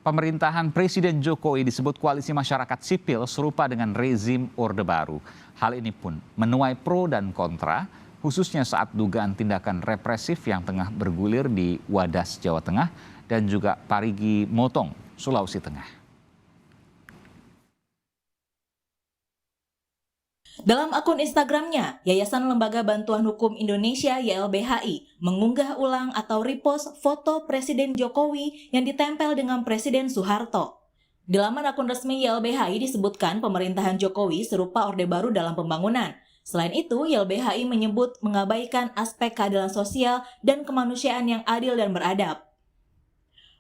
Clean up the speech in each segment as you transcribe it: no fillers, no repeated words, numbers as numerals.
Pemerintahan Presiden Jokowi disebut koalisi masyarakat sipil serupa dengan rezim Orde Baru. Hal ini pun menuai pro dan kontra, khususnya saat dugaan tindakan represif yang tengah bergulir di Wadas, Jawa Tengah, dan juga Parigi Motong, Sulawesi Tengah. Dalam akun Instagramnya, Yayasan Lembaga Bantuan Hukum Indonesia YLBHI mengunggah ulang atau repost foto Presiden Jokowi yang ditempel dengan Presiden Soeharto. Di laman akun resmi YLBHI disebutkan pemerintahan Jokowi serupa Orde Baru dalam pembangunan. Selain itu, YLBHI menyebut mengabaikan aspek keadilan sosial dan kemanusiaan yang adil dan beradab.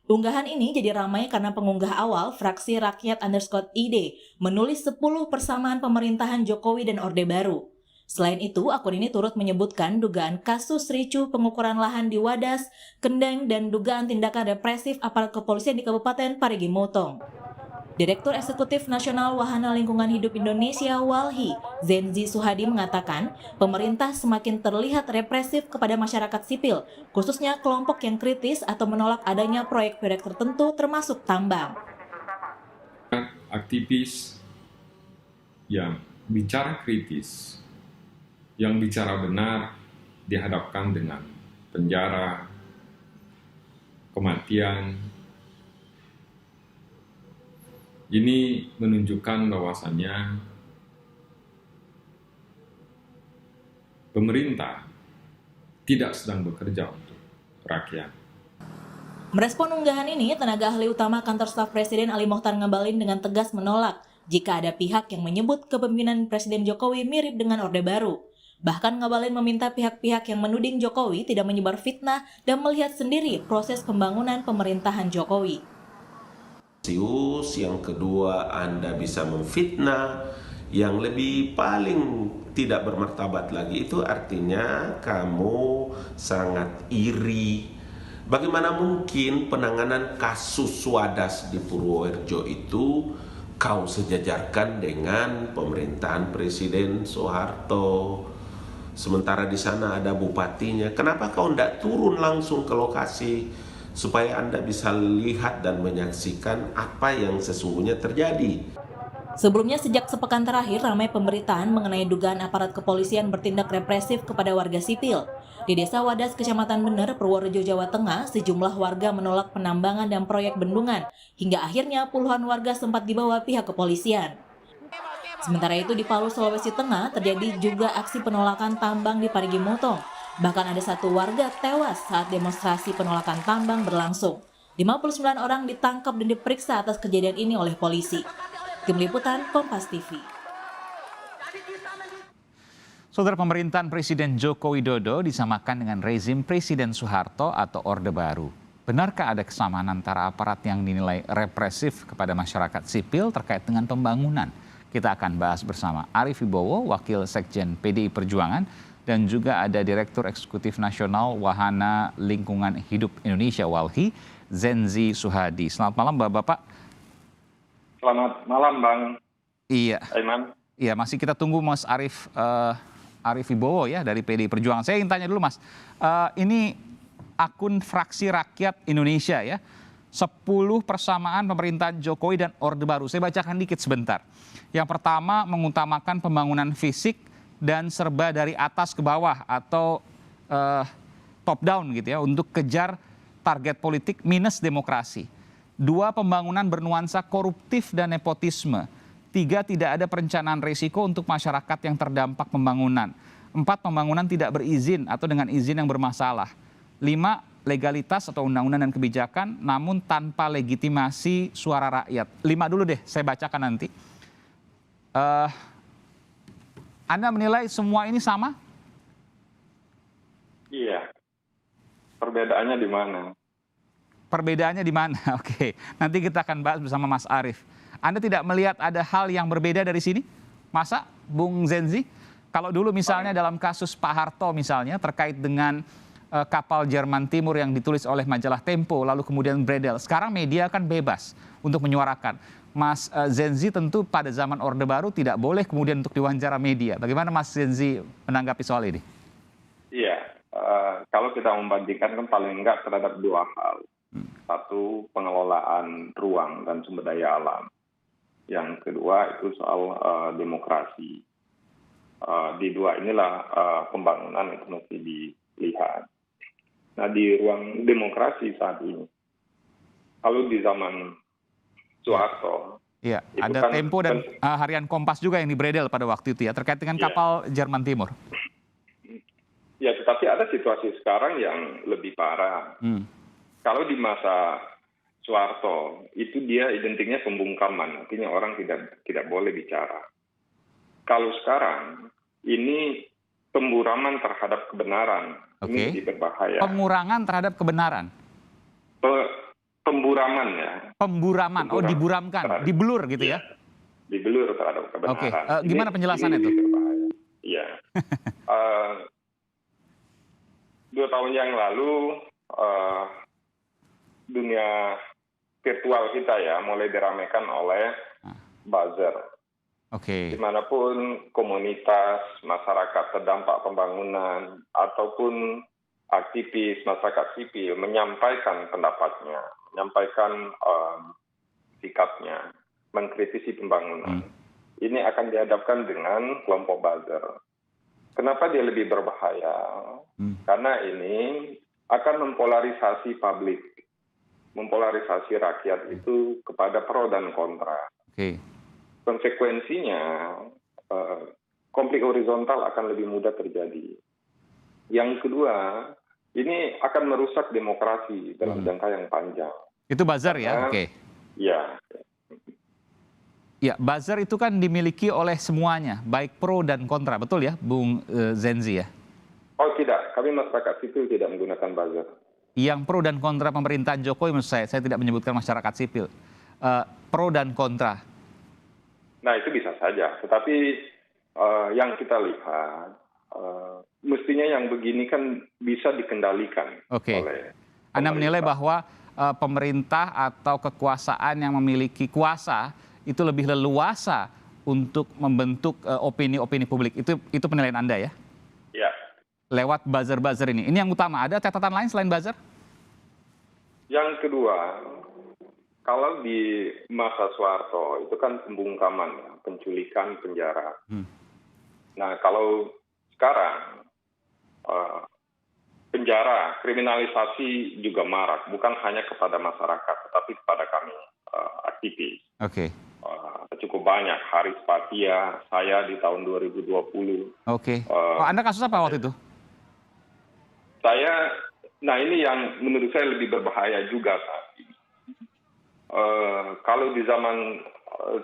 Unggahan ini jadi ramai karena pengunggah awal fraksi Rakyat_ID menulis 10 persamaan pemerintahan Jokowi dan Orde Baru. Selain itu, akun ini turut menyebutkan dugaan kasus ricuh pengukuran lahan di Wadas, Kendeng, dan dugaan tindakan represif aparat kepolisian di Kabupaten Parigi Motong. Direktur Eksekutif Nasional Wahana Lingkungan Hidup Indonesia (WALHI), Zenzi Suhadi mengatakan, pemerintah semakin terlihat represif kepada masyarakat sipil, khususnya kelompok yang kritis atau menolak adanya proyek-proyek tertentu termasuk tambang. Aktivis yang bicara kritis, yang bicara benar dihadapkan dengan penjara, kematian. Ini menunjukkan bahwasannya pemerintah tidak sedang bekerja untuk rakyat. Merespon unggahan ini, tenaga ahli utama Kantor Staf Presiden Ali Mokhtar Ngabalin dengan tegas menolak jika ada pihak yang menyebut kepemimpinan Presiden Jokowi mirip dengan Orde Baru. Bahkan Ngabalin meminta pihak-pihak yang menuding Jokowi tidak menyebar fitnah dan melihat sendiri proses pembangunan pemerintahan Jokowi. Yang kedua, Anda bisa memfitnah. Yang lebih paling tidak bermartabat lagi itu artinya kamu sangat iri. Bagaimana mungkin penanganan kasus Wadas di Purworejo itu kau sejajarkan dengan pemerintahan Presiden Soeharto? Sementara di sana ada bupatinya. Kenapa kau tidak turun langsung ke lokasi supaya Anda bisa lihat dan menyaksikan apa yang sesungguhnya terjadi? Sebelumnya, sejak sepekan terakhir ramai pemberitaan mengenai dugaan aparat kepolisian bertindak represif kepada warga sipil. Di Desa Wadas, Kecamatan Bener, Purworejo, Jawa Tengah, sejumlah warga menolak penambangan dan proyek bendungan. Hingga akhirnya puluhan warga sempat dibawa pihak kepolisian. Sementara itu di Palu, Sulawesi Tengah, terjadi juga aksi penolakan tambang di Parigi Motong. Bahkan ada satu warga tewas saat demonstrasi penolakan tambang berlangsung. 59 orang ditangkap dan diperiksa atas kejadian ini oleh polisi. Tim Liputan, Kompas TV. Saudara, pemerintahan Presiden Joko Widodo disamakan dengan rezim Presiden Soeharto atau Orde Baru. Benarkah ada kesamaan antara aparat yang dinilai represif kepada masyarakat sipil terkait dengan pembangunan? Kita akan bahas bersama Arief Wibowo, Wakil Sekjen PDI Perjuangan, dan juga ada Direktur Eksekutif Nasional Wahana Lingkungan Hidup Indonesia (WALHI), Zenzi Suhadi. Selamat malam Bapak-Bapak. Selamat malam Bang. Iya. Aiman. Iya, masih kita tunggu Mas Arief Wibowo ya dari PDI Perjuangan. Saya ingin tanya dulu Mas, ini akun Fraksi Rakyat Indonesia ya, 10 persamaan pemerintahan Jokowi dan Orde Baru. Saya bacakan dikit sebentar. Yang pertama, mengutamakan pembangunan fisik dan serba dari atas ke bawah atau top down gitu ya, untuk kejar target politik minus demokrasi. 2, pembangunan bernuansa koruptif dan nepotisme. 3, tidak ada perencanaan risiko untuk masyarakat yang terdampak pembangunan. 4, pembangunan tidak berizin atau dengan izin yang bermasalah. 5, legalitas atau undang-undang dan kebijakan namun tanpa legitimasi suara rakyat. 5 dulu deh, saya bacakan nanti. Anda menilai semua ini sama? Iya. Perbedaannya di mana? Perbedaannya di mana? Oke, nanti kita akan bahas bersama Mas Arief. Anda tidak melihat ada hal yang berbeda dari sini? Masa, Bung Zenzi? Kalau dulu misalnya dalam kasus Pak Harto misalnya terkait dengan kapal Jerman Timur yang ditulis oleh majalah Tempo lalu kemudian beredar. Sekarang media kan bebas untuk menyuarakan. Mas Zenzi tentu pada zaman Orde Baru tidak boleh kemudian untuk diwawancara media. Bagaimana Mas Zenzi menanggapi soal ini? Iya, kalau kita membandingkan kan paling enggak terhadap dua hal. Satu, pengelolaan ruang dan sumber daya alam. Yang kedua itu soal demokrasi. Di dua inilah pembangunan itu mesti dilihat. Nah, di ruang demokrasi saat ini, kalau di zaman Soeharto, Iya, itu ada kan Tempo dan harian Kompas juga yang dibredel pada waktu itu ya, terkait dengan Iya. kapal Jerman Timur. ya, tetapi ada situasi sekarang yang lebih parah. Kalau di masa Soeharto, itu dia identiknya pembungkaman, artinya orang tidak boleh bicara. Kalau sekarang, ini pemburaman terhadap kebenaran, Oke. ini lebih berbahaya. Pengurangan terhadap kebenaran. Pemburaman ya, Pemburaman, oh Pemburam. diburamkan, Terhadap- dibelur gitu ya. dibelur terhadap kebenaran. Oke, gimana penjelasannya ini tuh? lebih berbahaya. Iya. 2 tahun yang lalu, dunia virtual kita ya mulai diramaikan oleh buzzer. Oke, Dimanapun komunitas, masyarakat terdampak pembangunan, ataupun aktivis masyarakat sipil menyampaikan pendapatnya, menyampaikan sikapnya, mengkritisi pembangunan. Ini akan dihadapkan dengan kelompok buzzer. Kenapa dia lebih berbahaya? Karena ini akan mempolarisasi publik, mempolarisasi rakyat itu kepada pro dan kontra. oke. Konsekuensinya, konflik horizontal akan lebih mudah terjadi. Yang kedua, ini akan merusak demokrasi dalam jangka yang panjang. Itu buzzer ya, Karena- oke. Ya, Ya, buzzer itu kan dimiliki oleh semuanya, baik pro dan kontra, betul ya, Bung Zenzi ya? oh tidak, kami masyarakat sipil tidak menggunakan buzzer. Yang pro dan kontra pemerintahan Jokowi, menurut saya tidak menyebutkan masyarakat sipil. Pro dan kontra. Nah itu bisa saja, tetapi yang kita lihat, mestinya yang begini kan bisa dikendalikan Oke. oleh Anda menilai pemerintah. bahwa pemerintah atau kekuasaan yang memiliki kuasa itu lebih leluasa untuk membentuk opini-opini publik. Itu penilaian Anda ya? Ya, Lewat buzzer-buzzer ini. Ini yang utama. Ada catatan lain selain buzzer? yang kedua, kalau di masa Soeharto itu kan pembungkaman, ya, penculikan, penjara. Nah kalau sekarang penjara, kriminalisasi juga marak, bukan hanya kepada masyarakat, tetapi kepada kami aktivis. Oke. Cukup banyak. Haris Patia, saya di tahun 2020. Oke. Anda kasus apa waktu itu? Nah ini yang menurut saya lebih berbahaya juga saat ini. Kalau di zaman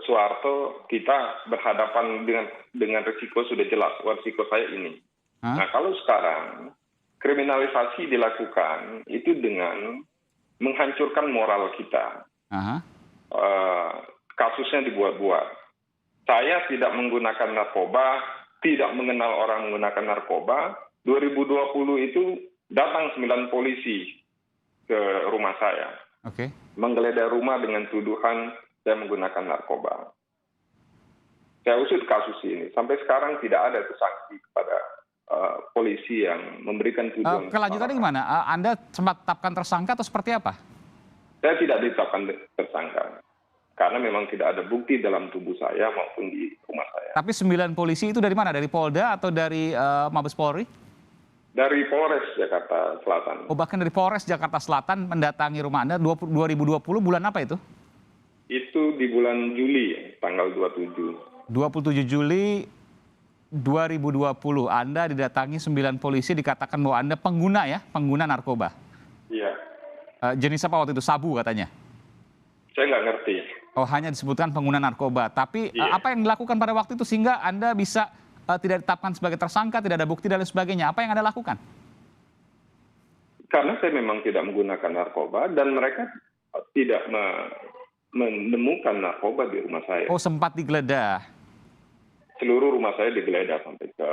Soeharto kita berhadapan dengan risiko sudah jelas, risiko saya ini. Nah kalau sekarang kriminalisasi dilakukan itu dengan menghancurkan moral kita. Kasusnya dibuat-buat. Saya tidak menggunakan narkoba, tidak mengenal orang menggunakan narkoba. 2020 itu datang 9 polisi ke rumah saya. Oke. Menggeledah rumah dengan tuduhan saya menggunakan narkoba. Saya usut kasus ini. Sampai sekarang tidak ada sanksi kepada polisi yang memberikan tuduhan. Kelanjutannya gimana? Anda sempat tetapkan tersangka atau seperti apa? Saya tidak ditetapkan tersangka. Karena memang tidak ada bukti dalam tubuh saya maupun di rumah saya. Tapi 9 polisi itu dari mana? Dari Polda atau dari Mabes Polri? Dari Polres Jakarta Selatan. Oh, bahkan dari Polres Jakarta Selatan mendatangi rumah Anda 2020 bulan apa itu? Itu di bulan Juli, tanggal 27. 27 Juli 2020. Anda didatangi 9 polisi, dikatakan bahwa Anda pengguna narkoba. Iya. Jenis apa waktu itu? Sabu katanya? Saya nggak ngerti. Oh, hanya disebutkan pengguna narkoba. Tapi Iya. apa yang dilakukan pada waktu itu sehingga Anda bisa tidak ditetapkan sebagai tersangka, tidak ada bukti dan lain sebagainya? Apa yang Anda lakukan? Karena saya memang tidak menggunakan narkoba dan mereka tidak menemukan narkoba di rumah saya. Oh, sempat digeledah. Seluruh rumah saya digeledah sampai ke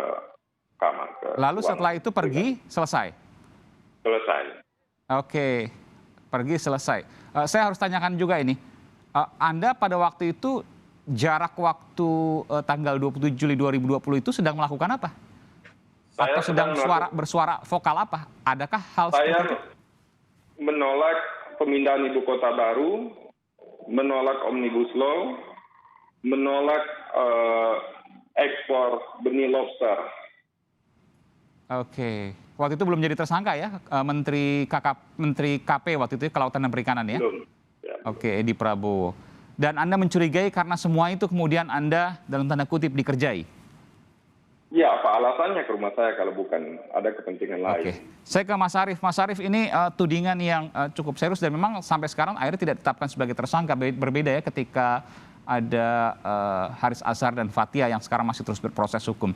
kamar. Lalu setelah itu pergi, selesai? Selesai. Oke, pergi selesai. Saya harus tanyakan juga ini. Anda pada waktu itu jarak waktu tanggal 27 Juli 2020 itu sedang melakukan apa? Saya Atau sedang bersuara vokal apa? Adakah hal Saya seperti itu? menolak pemindahan ibu kota baru, menolak Omnibus Law, menolak ekspor benih lobster. Oke. Waktu itu belum jadi tersangka ya, Menteri KP waktu itu Kelautan dan Perikanan ya? Belum. Ya. Oke, Edi Prabowo. Dan Anda mencurigai karena semua itu kemudian Anda dalam tanda kutip dikerjai? Ya, apa alasannya ke rumah saya kalau bukan ada kepentingan lain? Oke, saya ke Mas Arief. Mas Arief, ini tudingan yang cukup serius dan memang sampai sekarang akhirnya tidak ditetapkan sebagai tersangka. Berbeda ya ketika ada Haris Azhar dan Fathia yang sekarang masih terus berproses hukum.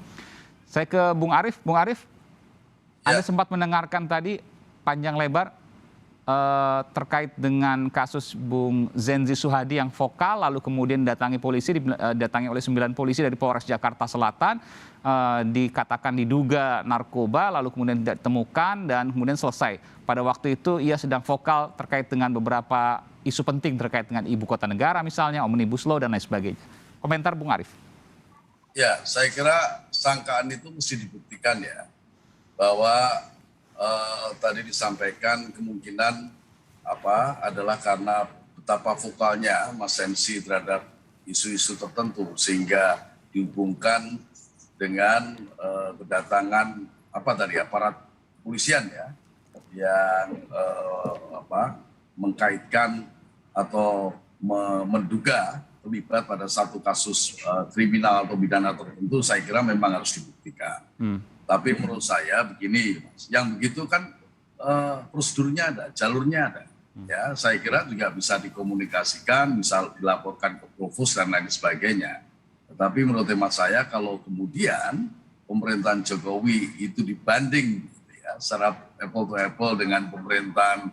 Saya ke Bung Arief. Bung Arief, Anda sempat mendengarkan tadi panjang lebar terkait dengan kasus Bung Zenzi Suhadi yang vokal, lalu kemudian datangi oleh 9 polisi dari Polres Jakarta Selatan, dikatakan diduga narkoba, lalu kemudian tidak ditemukan dan kemudian selesai. Pada waktu itu ia sedang vokal terkait dengan beberapa isu penting terkait dengan ibu kota negara misalnya, Omnibus Law dan lain sebagainya. Komentar Bung Arief. Ya, saya kira sangkaan itu mesti dibuktikan ya, bahwa tadi disampaikan kemungkinan adalah karena betapa vokalnya Mas MC terhadap isu-isu tertentu sehingga dihubungkan dengan kedatangan aparat kepolisian ya yang mengkaitkan atau menduga terlibat pada satu kasus kriminal atau pidana tertentu. Saya kira memang harus dibuktikan. Tapi menurut saya begini, Mas, yang begitu kan prosedurnya ada, jalurnya ada. Ya, saya kira juga bisa dikomunikasikan, bisa dilaporkan ke Provos dan lain sebagainya. Tetapi menurut hemat saya kalau kemudian pemerintahan Jokowi itu dibanding ya, secara apple to apple dengan pemerintahan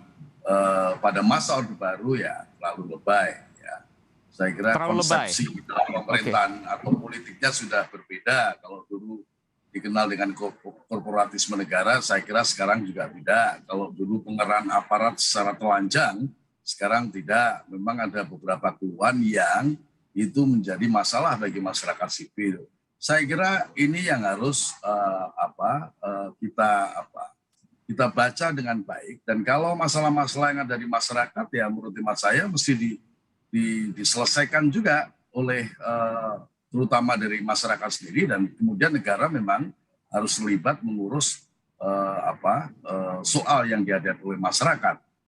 pada masa Orde Baru ya terlalu lebay. Ya. Saya kira terlalu konsepsi dalam pemerintahan atau politiknya sudah berbeda. Kalau dulu dikenal dengan korporatisme negara, saya kira sekarang juga tidak. Kalau dulu pengerahan aparat secara telanjang, sekarang tidak. Memang ada beberapa keluhan yang itu menjadi masalah bagi masyarakat sipil. Saya kira ini yang harus kita baca dengan baik. Dan kalau masalah-masalah yang ada di masyarakat, ya menurut hemat saya mesti diselesaikan juga oleh terutama dari masyarakat sendiri, dan kemudian negara memang harus terlibat mengurus soal yang dihadapi oleh masyarakat.